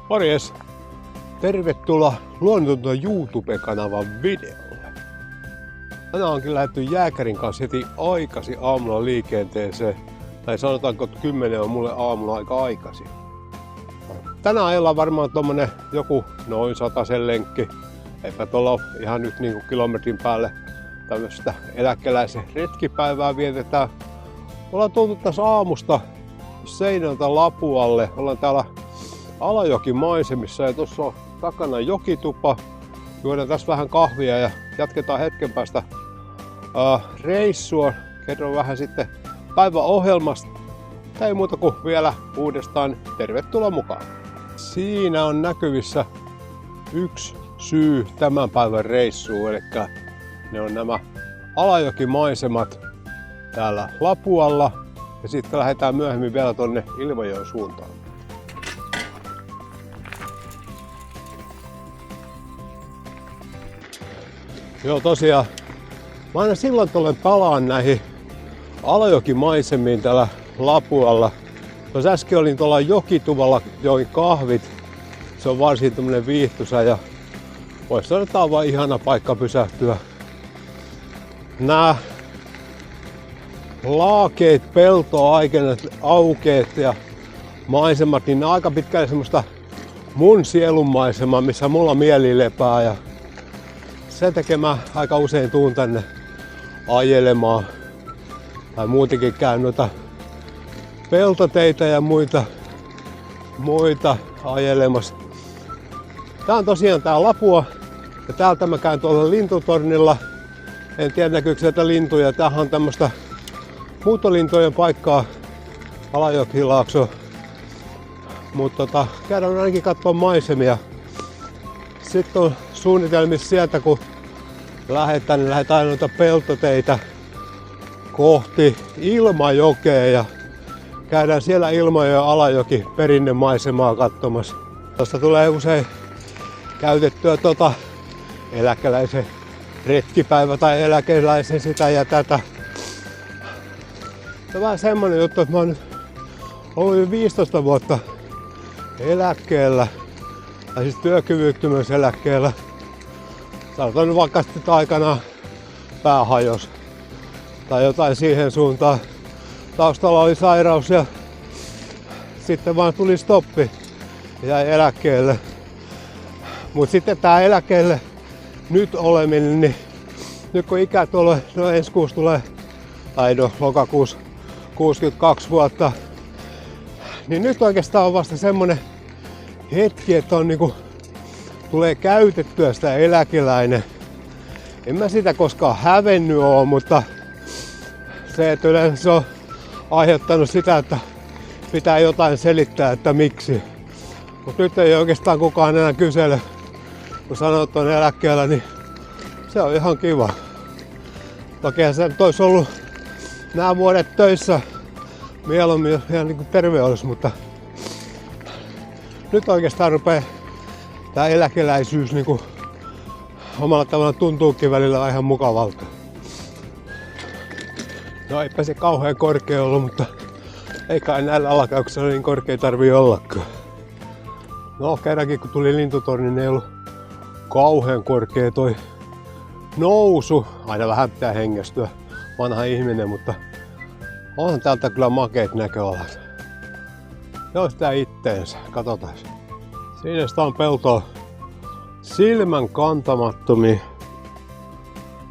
Morjes! Tervetuloa Luontotunto YouTube-kanavan videolle. Tänään onkin lähdetty Jääkärin kanssa heti aikaisin aamulla liikenteeseen. Tai sanotaanko, että 10 on mulle aamulla aika aikaisin. Tänään ajellaan varmaan tommonen joku noin 100 lenkki. Että tuolla on ihan nyt niin kuin kilometrin päälle tämmöistä eläkeläisen retkipäivää vietetään. Ollaan tultu tässä aamusta Seinältä Lapualle. Ollaan täällä Alajoki maisemissa ja tuossa on takana jokitupa. Juodaan tässä vähän kahvia ja jatketaan hetken päästä reissua. Kerron vähän sitten päivän ohjelmasta. Ei muuta kuin vielä uudestaan tervetuloa mukaan. Siinä on näkyvissä yksi syy tämän päivän reissuun, eli ne on nämä Alajokimaisemat täällä Lapualla ja sitten lähdetään myöhemmin vielä tonne Ilmajoen suuntaan. Joo, tosiaan mä aina silloin tulen palaan näihin Alajokimaisemiin täällä Lapualla. Tuossa äsken olin tuolla jokituvalla, join kahvit. Se on varsin tämmönen viihtyisä ja voisi sanoa, että on vaan ihana paikka pysähtyä. Nää laakeet, peltoaukeet ja maisemat, niin nää on aika pitkälle semmoista mun sielun maisemaa, missä mulla mieli lepää. Ja sen takia mä aika usein tuun tänne ajelemaan. Tai muutenkin käyn noita peltoteitä ja muita ajelemassa. Tää on tosiaan tää Lapua ja täältä mä käyn tuolla lintutornilla. En tiedä näkyykö sieltä lintuja. Tämähän on tämmöstä muuttolintojen paikkaa, Alajokilaakso. Mutta käydään ainakin katsoa maisemia. Sitten on suunnitelmissa sieltä, kun lähdetään, niin lähdetään noita peltoteitä kohti Ilmajokea ja käydään siellä Ilmajoen Alajoki perinnemaisemaa katsomassa. Tuosta tulee usein käytettyä eläkeläisen retkipäivä tai eläkeläisen sitä ja tätä. Se on vähän semmonen juttu, että mä oon nyt ollut jo 15 vuotta eläkkeellä, tai siis työkyvyttömyyseläkkeellä. Sanotaan nyt vaikka sitten aikanaan pää hajosi tai jotain siihen suuntaan. Taustalla oli sairaus ja sitten vaan tuli stoppi ja jäi eläkkeelle. Mut sitten tää eläkkeelle nyt oleminen, niin nyt kun ikä tulee, no ensi kuussa tulee, tai no lokakuussa 62 vuotta, niin nyt oikeastaan on vasta semmonen hetki, että on niinku, tulee käytettyä sitä eläkeläinen. En mä sitä koskaan hävennyt oo, mutta se, että yleensä se on aiheuttanut sitä, että pitää jotain selittää, että miksi. Mut nyt ei oikeastaan kukaan enää kysele. Kun sanoo, että on eläkkeellä, niin se on ihan kiva. Toki se nyt olisi ollut nämä vuodet töissä mieluummin ihan niin kuin terve olisi, mutta nyt oikeastaan rupeaa tämä eläkeläisyys niin kuin omalla tavalla tuntuukin välillä ihan mukavalta. No eipä se kauhean korkea ollut, mutta ei kai näillä alakauksilla niin korkea tarvii ollakaan. No kerrankin kun tuli lintutorni, niin ei ollut kauhean korkea toi nousu. Aina vähän pitää hengästyä, vanha ihminen, mutta onhan täältä kyllä makeet näköalat. Joo, sitä itteensä, katsotaan. Siinä sitä on peltoa silmän kantamattomia.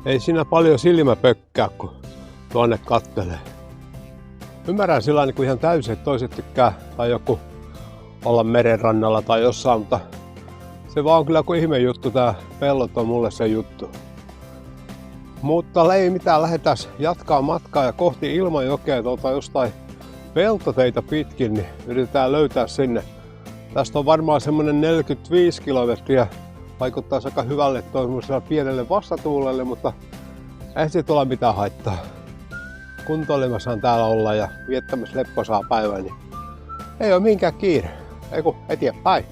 Ei siinä paljon silmä pökkää, kun tuonne kattelee. Ymmärrän sillä niin kuin ihan täysin, että toiset tykkää tai joku olla merenrannalla tai jossain, mutta se vaan on kyllä kuin ihme juttu, tää pellot on mulle se juttu. Mutta ei mitään, lähdetään jatkaa matkaa ja kohti Ilmajokea jostain peltoteitä pitkin, niin yritetään löytää sinne. Tästä on varmaan semmonen 45 kilometriä. Vaikuttaa aika hyvälle toisella pienelle vastatuulelle, mutta ei siitä ole mitään haittaa. Kuntoilemassahan täällä olla ja viettämässä lepposaa päivää, niin ei ole minkään kiire. Ei kun eteenpäin.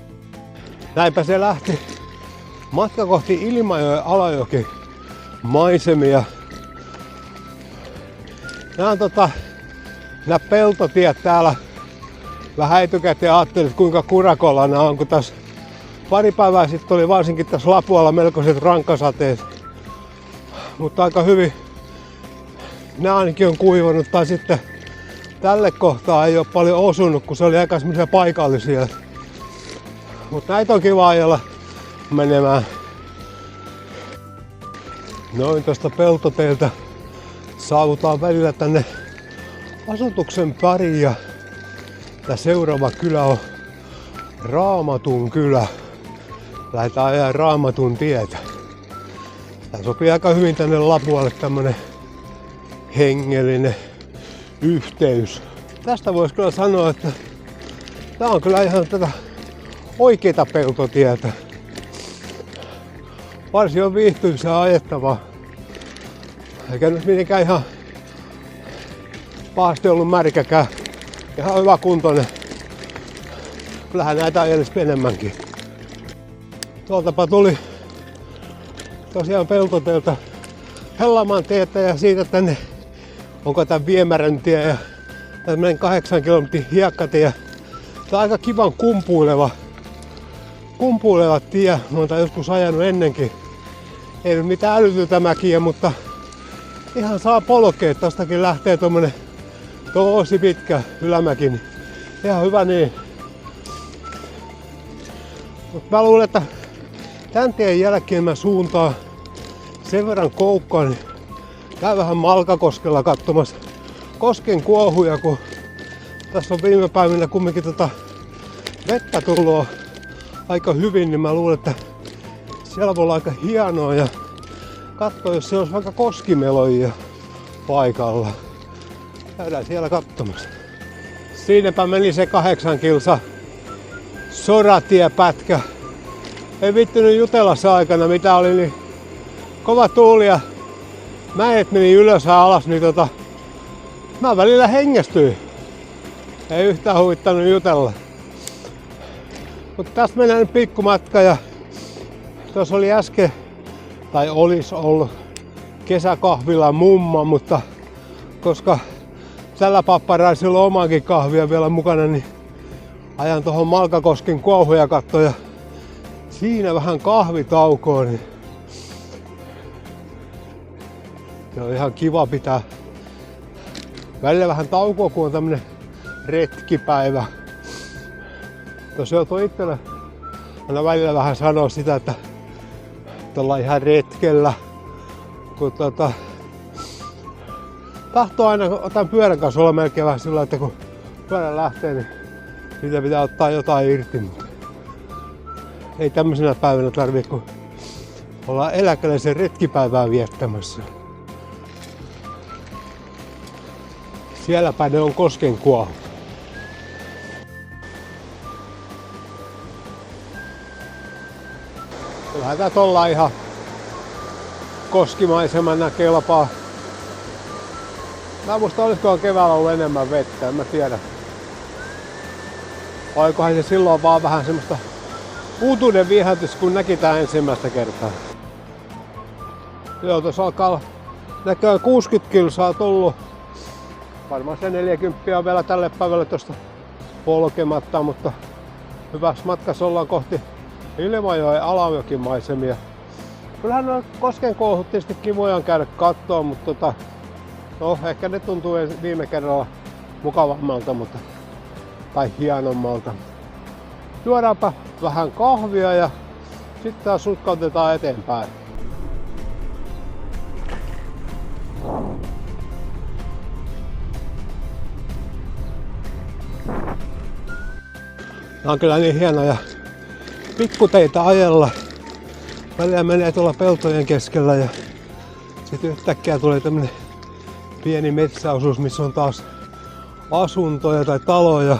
Näinpä se lähti. Matka kohti Ilmajoen Alajoki maisemia. Nämä on nämä peltotiet täällä vähän etukäteen ajattelin, että kuinka kurakollana on, kun tässä pari päivää sitten oli varsinkin tässä Lapualla melkoiset rankkasateet. Mutta aika hyvin ne ainakin on kuivannut, tai sitten tälle kohtaa ei ole paljon osunut, kun se oli aika semmoisia paikallisia. Mutta näitä on kiva ajella menemään. Noin tuosta peltoteiltä saavutaan välillä tänne asutuksen pariin ja tämä seuraava kylä on Raamatun kylä. Lähdetään ajaa Raamatun tietä. Tämä sopii aika hyvin tänne Lapualle tämmönen hengellinen yhteys. Tästä voisi kyllä sanoa, että tää on kyllä ihan tätä oikeita peltotietä. Varsin on viihtyisää ajettavaa. Eikä nyt mitenkään ihan pahasti ollut märkäkään. Ihan hyvä kuntoinen. Kyllähän näitä ajelisi enemmänkin. Tuoltapa tuli tosiaan peltoteelta Hellamaan tietä ja siitä tänne onko tää Viemärän tie ja tämmönen 8 kilometrin hiekkatie. Tää on aika kivan kumpuileva tie. Mä oon tää joskus ajanut ennenkin. Ei nyt mitään älytyltä mäkiä, mutta ihan saa polkea. Tostakin lähtee tommonen tosi pitkä ylämäki. Niin ihan hyvä niin. Mut mä luulen, että tän tien jälkeen mä suuntaan sen verran Koukkaan, niin käyn vähän Malkakoskella katsomassa kosken kuohuja, kun tässä on viime päivinä kumminkin vettä tullut aika hyvin, niin mä luulen, että siellä voi olla aika hienoa ja katsoa, jos se olisi vaikka koskimelojia paikalla. Käydään siellä katsomassa. Siinäpä meni se 8 kilsa soratiepätkä. Ei vittynyt jutella se aikana, mitä oli niin kova tuuli ja mäet meni ylös ja alas, niin mä välillä hengästyin. Ei yhtään huvittanut jutella. Mutta tässä mennään nyt pikkumatka ja tuossa oli äsken, tai olisi ollut kesäkahvila mumma, mutta koska tällä papparaisilla on omaankin kahvia vielä mukana, niin ajan tuohon Malkakosken kuohuja kattoon ja siinä vähän kahvitaukoa, niin se on ihan kiva pitää välillä vähän taukoa, kun on tämmönen retkipäivä. Tuossa joutuu itselle aina välillä vähän sanoa sitä, että ollaan ihan retkellä. Kun tahtoo aina otan pyörän kanssa olla melkein vähän sillä, että kun pyörä lähtee, niin siitä pitää ottaa jotain irti. Mutta ei tämmöisenä päivänä tarvitse, kun ollaan eläkeläisen retkipäivää viettämässä. Sielläpä ne on kosken kuohut. Lähdetään ollaan ihan koskimaisemana kelpaa. Mä muista olisikohan keväällä ollut enemmän vettä, en mä tiedä. Oikohan se silloin vaan vähän semmoista uutuuden viehätys, kun näki tää ensimmäistä kertaa. Joo, tuossa alkaa näköjään 60 kilsaa tullut. Varmaan se 40 on vielä tälle päivälle tuosta polkematta, mutta hyvässä matkassa ollaan kohti Ilmajoen Alajokin maisemia. Kyllähän nuo kosken kuohut tietysti kivoja on käydä kattoo, mutta no, ehkä ne tuntuu viime kerralla mukavammalta, tai hienommalta. Juodaanpa vähän kahvia ja sitten taas sutkautetaan eteenpäin. Nämä on kyllä niin hienoja pikkuteitä ajella. Välillä menee tuolla peltojen keskellä ja sitten yhtäkkiä tulee tämmönen pieni metsäosuus, missä on taas asuntoja tai taloja.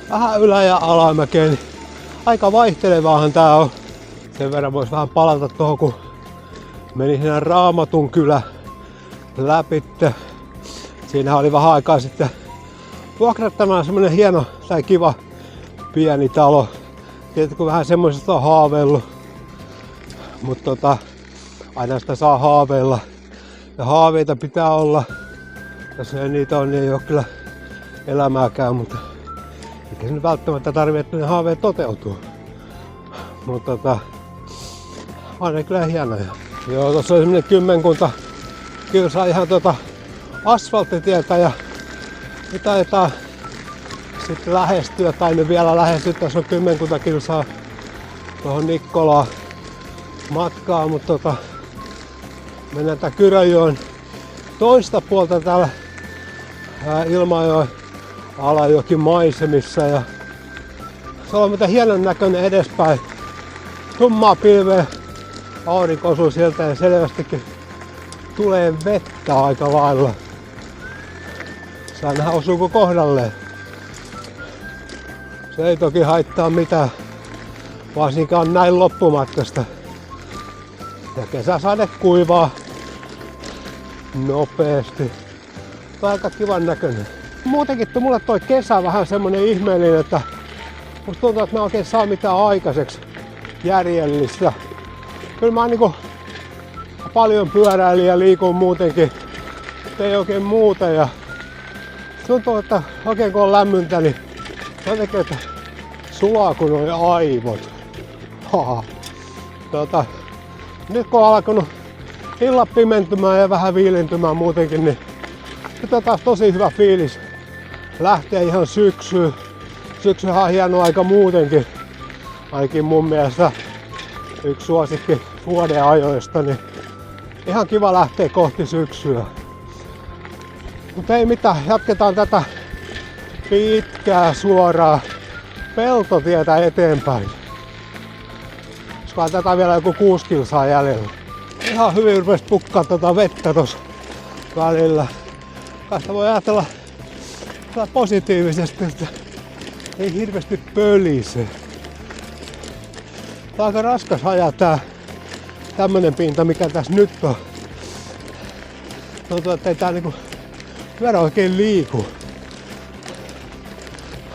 Vähän ylä- ja alamäkeen, niin aika vaihtelevaahan tää on. Sen verran vois vähän palata tuohon, kun meni siinä Raamatun kylä läpitte. Siinä oli vähän aikaa sitten vuokrattamaan semmonen hieno tai kiva pieni talo. Tietysti kun vähän semmoisesta on haaveillut, mutta aina sitä saa haaveilla. Ja haaveita pitää olla Jos ei niitä on, niin ei ole kyllä elämääkään, mutta eikä se nyt välttämättä tarvitse, että ne haaveet toteutuu. Mutta on ne kyllä hienoja. Joo, tuossa on semmonen 10 kilsaa ihan asfalttitietä ja nyt taitaa sitten lähestyä, tai nyt vielä lähestyä, tässä on 10 kilsaa tuohon Nikkolaan matkaa, mutta mennään tää Kyrönjoen toista puolta täällä Ilmajoen Alajoki maisemissa ja se on mitä hienon näköinen edespäin. Tummaa pilveä, aurinko osuu sieltä ja selvästikin tulee vettä aika lailla. Saa nähdä osuuko kohdalleen. Se ei toki haittaa mitään, varsinkaan näin loppumatkasta. Ja kesäsade kuivaa nopeasti. Tämä on aika kivan näköinen. Muutenkin mulle toi kesä vähän semmonen ihmeellinen, että musta tuntuu, että mä oikein saa mitään aikaiseksi järjellistä. Kyllä mä niinku paljon pyöräilin ja liikun muutenkin. Ei oikein muuta ja tuntuu, että oikein kun on lämmintä, niin jotenkin, että sulaa kun on aivot. Nyt kun on alkanut illat pimentymään ja vähän viilintymään muutenkin, niin nyt on taas tosi hyvä fiilis lähteä ihan syksyyn. Syksyhän on hieno aika muutenkin, ainakin mun mielestä yksi suosikki vuoden ajoista, niin ihan kiva lähteä kohti syksyä. Mutta ei mitään, jatketaan tätä pitkää suoraa peltotietä eteenpäin. Koska tätä vielä joku 6 kilsaa jäljellä. Ihan hyvin rupesi pukkaa vettä tossa välillä. Tästä voi ajatella positiivisesti, että ei hirveästi pölise. Tää on aika raskas ajaa tämmönen pinta, mikä tässä nyt on. Tuntuu, että ei tää niinku pyörä oikein liiku.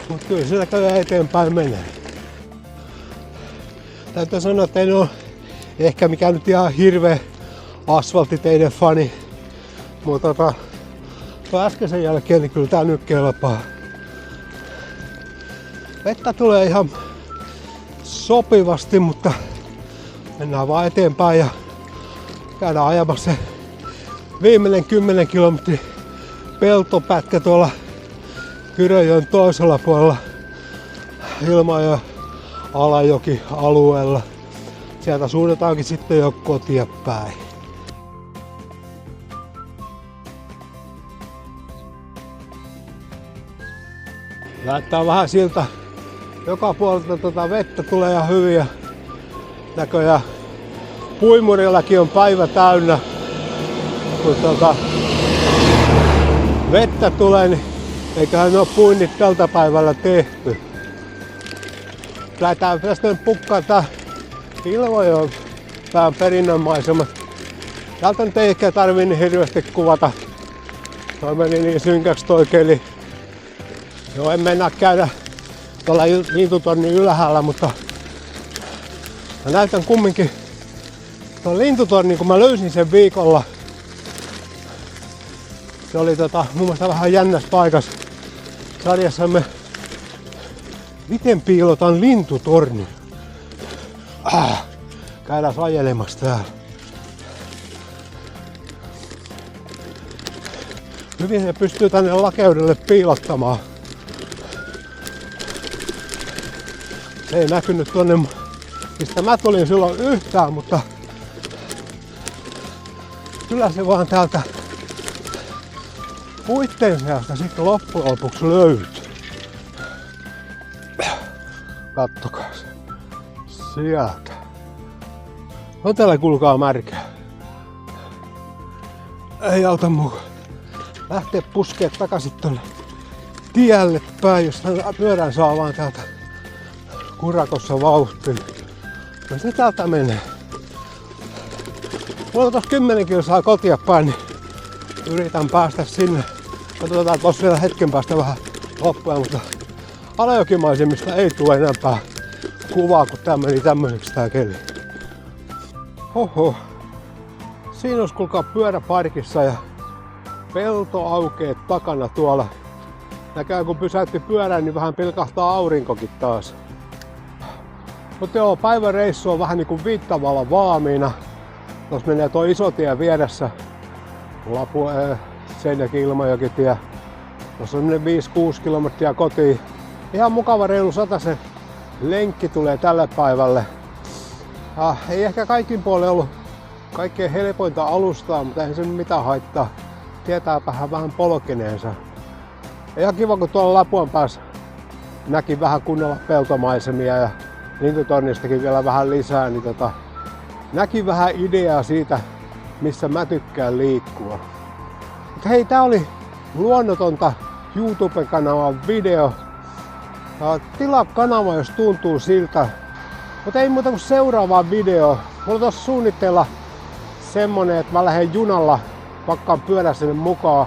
Mut kyllä sillä kyllä eteenpäin menee. Täytyy sanoa, että en oo ehkä mikään nyt ihan hirveä asfalttiteiden fani. Mutta tuon äskeisen jälkeen niin kyllä tää nyt kelpaa. Vettä tulee ihan sopivasti, mutta mennään vaan eteenpäin ja käydään ajamassa se viimeinen 10 kilometrin peltopätkä tuolla Kyrönjoen toisella puolella Ilmajoen Alajoki alueella. Sieltä suunnataankin sitten jo kotia päin. Näyttää vähän siltä, joka puolelta vettä tulee ihan hyviä. Näköjään puimurillakin on päivä täynnä. Kun vettä tulee, niin eiköhän ole puinnit tältä päivällä tehty. Lähdetään tästä pukkaan tää Ilmajoen pään perinnönmaisema. Täältä nyt ei ehkä tarvii niin hirveästi kuvata. Toi meni niin synkäksi toi keli. Joo, en mennä käydä tuolla lintutornin ylhäällä, mutta mä näytän kumminkin tuon lintutornin, kun mä löysin sen viikolla. Se oli mun mielestä vähän jännässä paikassa sarjassamme Miten piilotan lintutornin? Käydään ajelemassa täällä. Hyvin se pystyy tänne lakeudelle piilottamaan. Se ei näkynyt tuonne, mistä mä tulin silloin yhtään, mutta kyllä se vaan täältä puitteen seasta sitten loppujen lopuksi löytyy. Kattokaa se. Sieltä. No täällä kulkaa märkää. Ei auta muu lähteä puskee takaisin tuonne tielle päin, jos pyörän saa vaan täältä kurakossa vauhtiin. No se täältä menee. Mulla on tossa 10 kilsaa kotia päin, niin yritän päästä sinne. Katsotaan tossa vielä hetken päästä vähän loppuja, mutta Alajokimaisemista ei tule enempää kuvaa, kun tää meni tämmöiseksi tää keli. Hoho. Siinä olisi kuulkaa pyöräparkissa ja peltoaukeet takana tuolla. Näköjään kun pysäytti pyörän, niin vähän pilkahtaa aurinkokin taas. Mutta joo, päivän reissu on vähän niinku Viittavaalla valmiina. Tuossa menee tuo iso tie vieressä. Seinäjoki Ilmajokitie. Tuossa on 5-6 kilometriä kotiin. Ihan mukava reilu satasen lenkki tulee tälle päivälle. Ei ehkä kaikin puolin ollut kaikkein helpointa alustaa, mutta eihän se mitään haittaa. Tietääpähän vähän polkeneensa. Ihan kiva, kun tuolla Lapuan päässä näki vähän kunnolla peltomaisemia ja lintutornistakin vielä vähän lisää, niin näki vähän ideaa siitä, missä mä tykkään liikkua. Mut hei, tää oli Luonnotonta YouTube-kanavan video. Tilaa kanava, jos tuntuu siltä. Mutta ei muuta kuin seuraavaan videoon. Mulla on tossa suunnitteilla semmonen, että mä lähden junalla, pakkaan pyörä sinne mukaan.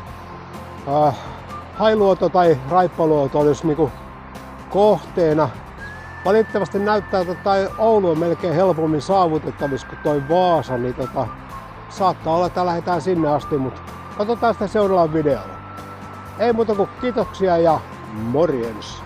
Hailuoto tai Raippaluoto olisi niinku kohteena. Valitettavasti näyttää, että Oulu on melkein helpommin saavutettavissa kuin toi Vaasa, niin saattaa olla, että lähdetään sinne asti, mutta katsotaan sitä seuraavalla videolla. Ei muuta kuin kiitoksia ja morjens!